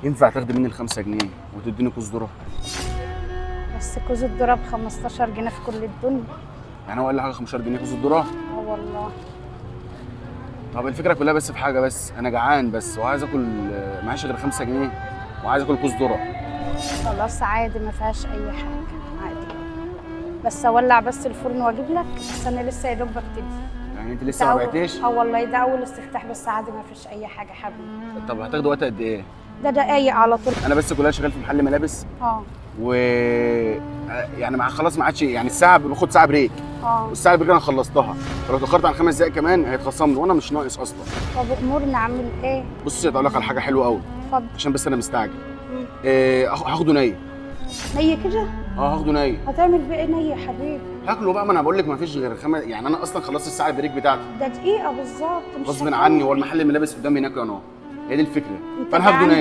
ينفع تاخدي مني ال5 جنيه وتديني كوز ذره؟ بس كوز الذره ب 15 جنيه في كل الدنيا. يعني هو قال لي حاجه 15 جنيه كوز الذره؟ اه والله. طب الفكره كلها بس في حاجه، بس انا جعان بس وعايز اكل، معيش غير 5 جنيه وعايز اكل كوز ذره. خلاص عادي ما فيهاش اي حاجه، عادي. بس اولع بس الفرن واجيب لك، بس انا لسه يا دوب ببتدي. يعني انت لسه ما بعتيش؟ اه والله ده اول استفتاح، بس عادي ما فيش اي حاجه حبيبي. طب هتاخدي وقت قد ايه؟ ده دقايق على طول. انا بس كلها شغال في محل ملابس اه و يعني مع خلاص ما عادش، يعني الساعه باخد ساعه بريك والساعه البريك انا خلصتها، فلو اتاخرت عن 5 دقايق كمان هيتخصم لي وانا مش ناقص اصلا. طب امورنا اعمل ايه؟ بصي اقول لك على حاجه حلوه قوي. اتفضل. عشان بس انا مستعجل. هاخده ني. ني كده؟ هاخده ني. هتعمل بيه ايه ني يا حبيبي؟ هاكله بقى، ما انا بقول لك ما فيش غير يعني انا اصلا خلصت الساعه البريك بتاعتي. ده دقيقه بالظبط. غصب عني، هو المحل الملابس قدامي هناك اهو، هي دي الفكره. فانا هاخده ني.